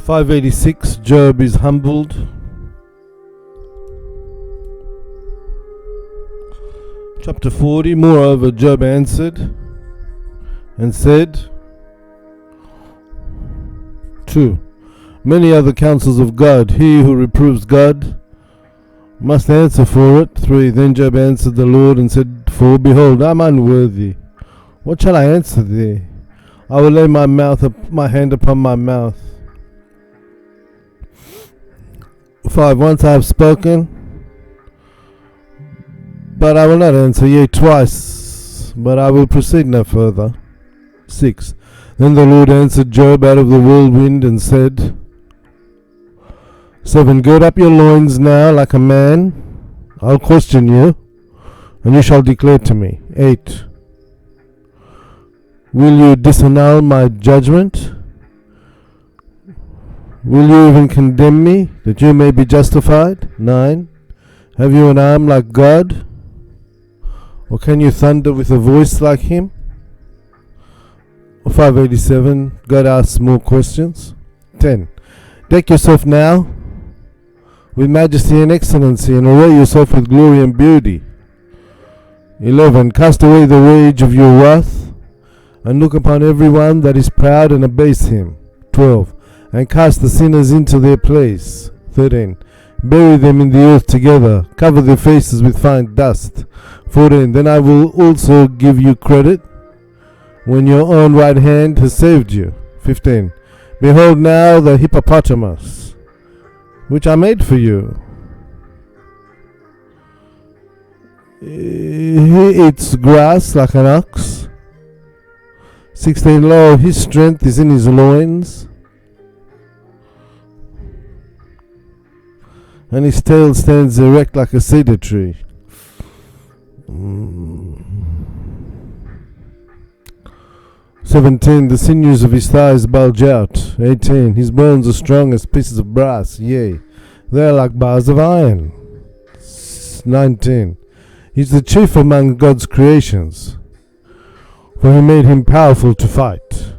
586. Job is humbled. Chapter 40. Moreover, Job answered and said, 2. Many are the counsels of God. He who reproves God must answer for it. 3. Then Job answered the Lord and said, 4. Behold, I am unworthy. What shall I answer thee? I will lay my hand upon my mouth. 5. Once I have spoken, but I will not answer, yea, twice, but I will proceed no further. 6. Then the Lord answered Job out of the whirlwind and said, 7. Gird up your loins now like a man. I'll question you, and you shall declare to me. 8. Will you disannul my judgment? Will you even condemn me, that you may be justified? 9. Have you an arm like God? Or can you thunder with a voice like him? 587. God asks more questions. 10. Deck yourself now with majesty and excellency, and array yourself with glory and beauty. 11. Cast away the rage of your wrath, and look upon every one that is proud, and abase him. 12. And cast the sinners into their place. 13. Bury them in the earth together, cover their faces with fine dust. 14. Then I will also give you credit when your own right hand has saved you. 15. Behold now the hippopotamus, which I made for you. He eats grass like an ox. 16. Lo, his strength is in his loins, and his tail stands erect like a cedar tree. 17. The sinews of his thighs bulge out. 18. His bones are strong as pieces of brass, yea, they are like bars of iron. 19. He's the chief among God's creations, for he made him powerful to fight.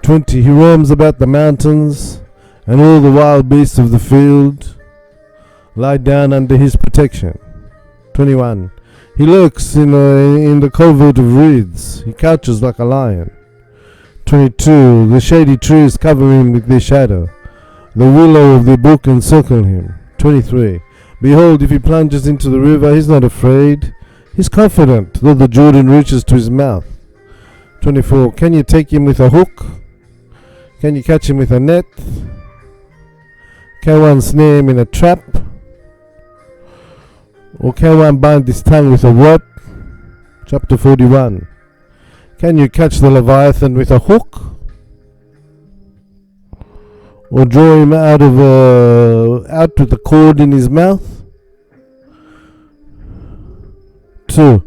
20. He roams about the mountains, and all the wild beasts of the field lie down under his protection. 21. He lurks in the covert of reeds. He couches like a lion. 22. The shady trees cover him with their shadow. The willow of the brook encircle him. 23. Behold, if he plunges into the river, he's not afraid. He's confident, though the Jordan reaches to his mouth. 24. Can you take him with a hook? Can you catch him with a net? Can one snare him in a trap? Or can one bind his tongue with a rope? Chapter 41. Can you catch the Leviathan with a hook? Or draw him out with a cord in his mouth? 2.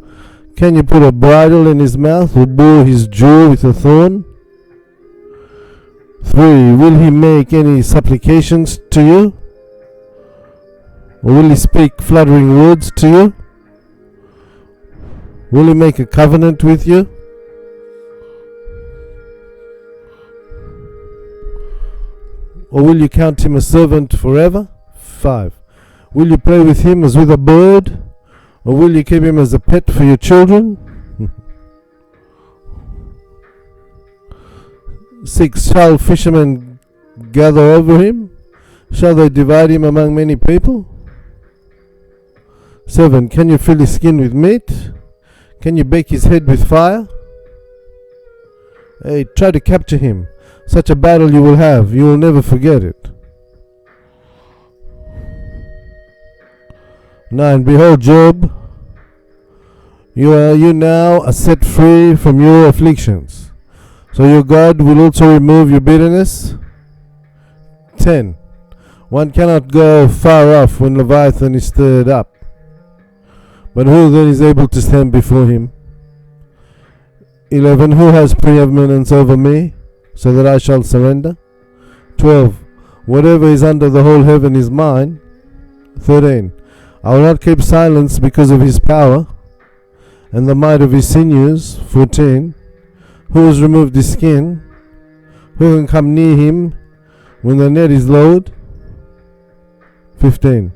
Can you put a bridle in his mouth, or bore his jaw with a thorn? 3. Will he make any supplications to you? Or will he speak flattering words to you? Will he make a covenant with you? Or will you count him a servant forever? 5. Will you play with him as with a bird? Or will you keep him as a pet for your children? 6. Shall fishermen gather over him? Shall they divide him among many people? 7. Can you fill his skin with meat? Can you bake his head with fire? 8. Try to capture him. Such a battle you will have, you will never forget it. 9. Behold, Job, you now are set free from your afflictions, so your God will also remove your bitterness. 10. One cannot go far off when Leviathan is stirred up, but who then is able to stand before him? 11. Who has preeminence over me, so that I shall surrender? 12. Whatever is under the whole heaven is mine. 13. I will not keep silence because of his power and the might of his sinews. 14. Who has removed his skin? Who can come near him when the net is lowered? 15.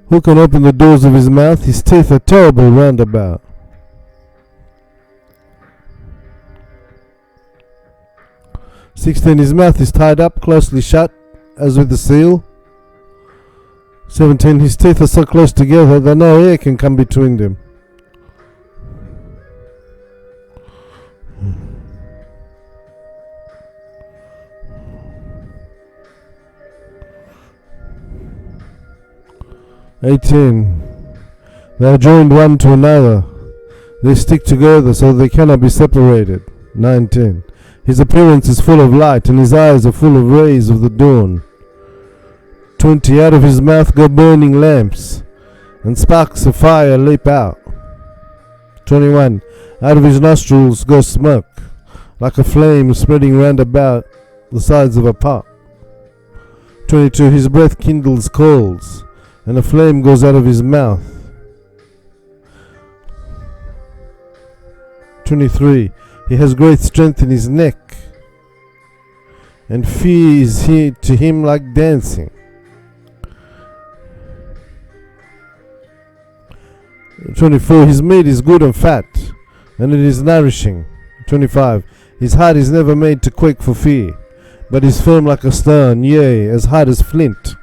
Who can open the doors of his mouth? His teeth are terrible round about. His mouth is tied up, closely shut, as with a seal. 17. His teeth are so close together that no air can come between them. They are joined one to another. They stick together so they cannot be separated. 19. His appearance is full of light, and his eyes are full of rays of the dawn. 20. Out of his mouth go burning lamps, and sparks of fire leap out. 21. Out of his nostrils go smoke, like a flame spreading round about the sides of a pot. 22. His breath kindles coals, and a flame goes out of his mouth. 23. He has great strength in his neck, and fear is to him like dancing. 24. His meat is good and fat, and it is nourishing. 25. His heart is never made to quake for fear, but is firm like a stone, yea, as hard as flint.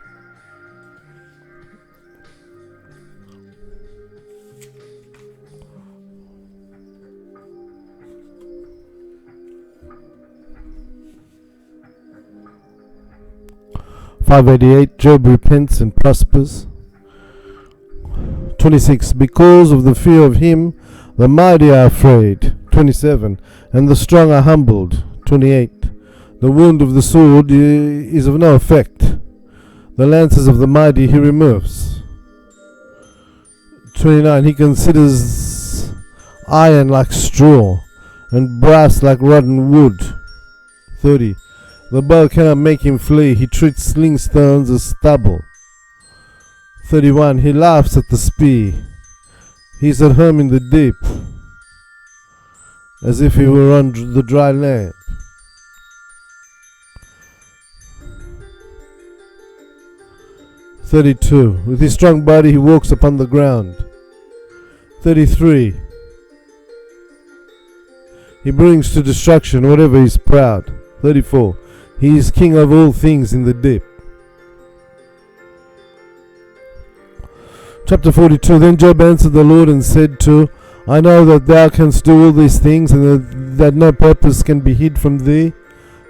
588. Job repents and prospers. 26. Because of the fear of him, the mighty are afraid. 27. And the strong are humbled. 28. The wound of the sword is of no effect. The lances of the mighty he removes. 29. He considers iron like straw, and brass like rotten wood. 30. The bow cannot make him flee. He treats sling stones as stubble. 31. He laughs at the spear. He is at home in the deep, as if he were on the dry land. 32. With his strong body he walks upon the ground. 33. He brings to destruction whatever is proud. 34. He is king of all things in the deep. Chapter 42. Then Job answered the Lord and said I know that thou canst do all these things, and that no purpose can be hid from thee.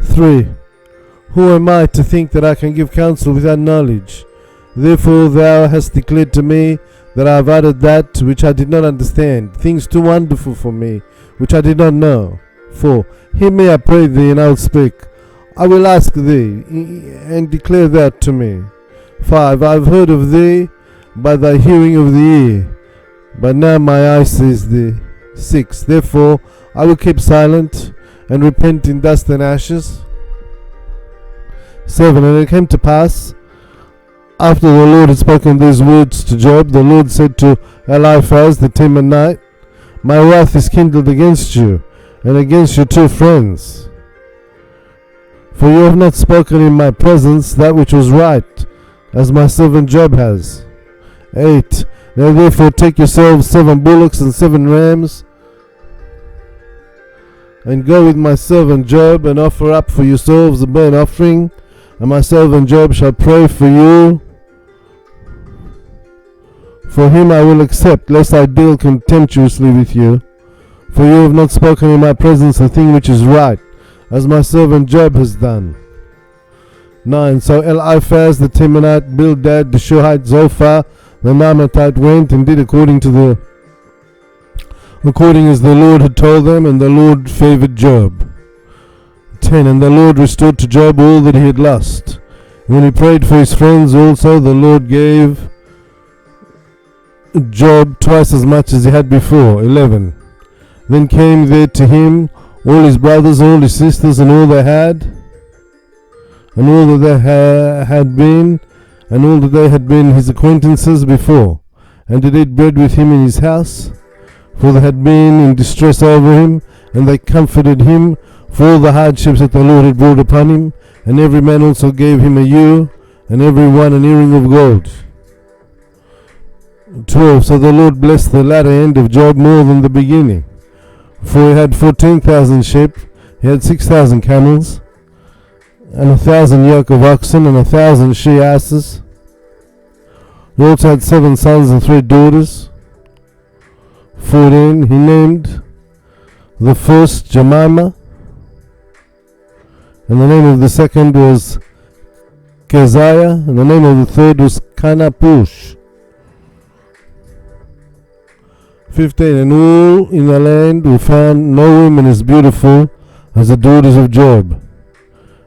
3. Who am I to think that I can give counsel without knowledge? Therefore thou hast declared to me that I have uttered that which I did not understand, things too wonderful for me, which I did not know. 4. Hear me, I pray thee, and I will speak. I will ask thee, and declare that to me. 5. I have heard of thee by thy hearing of the ear, but now my eye sees thee. 6. Therefore I will keep silent, and repent in dust and ashes. 7. And it came to pass, after the Lord had spoken these words to Job, the Lord said to Eliphaz the Temanite, My wrath is kindled against you, and against your 2 friends. For you have not spoken in my presence that which was right, as my servant Job has. 8. Now therefore take yourselves 7 bullocks and 7 rams, and go with my servant Job, and offer up for yourselves a burnt offering, and my servant Job shall pray for you. For him I will accept, lest I deal contemptuously with you. For you have not spoken in my presence a thing which is right, as my servant Job has done. 9. So Eliphaz the Temanite, Bildad the Shuhite, Zophar the Naamathite went and did according as the Lord had told them, and the Lord favored Job. 10. And the Lord restored to Job all that he had lost. And when he prayed for his friends also, the Lord gave Job twice as much as he had before. 11. Then came there to him all his brothers, all his sisters, and all they had, and all that they had been, and all that they had been his acquaintances before, and did eat bread with him in his house, for they had been in distress over him, and they comforted him for all the hardships that the Lord had brought upon him, And every man also gave him a ewe, and every one an earring of gold. 12. So the Lord blessed the latter end of Job more than the beginning. For he had 14,000 sheep, he had 6,000 camels, and 1,000 yoke of oxen, and 1,000 she-asses. He also had 7 sons and 3 daughters. 14. He named the first Jemimah, and the name of the second was Keziah, and the name of the third was Kanapush. 15. And all in the land were found no women as beautiful as the daughters of Job,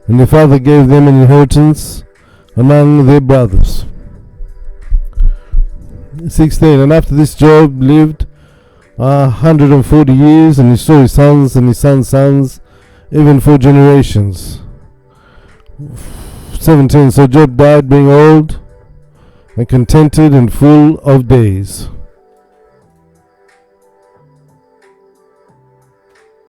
and their father gave them an inheritance among their brothers. 16. And after this Job lived 140 years, and he saw his sons and his sons' sons, even 4 generations. 17. So Job died being old and contented and full of days.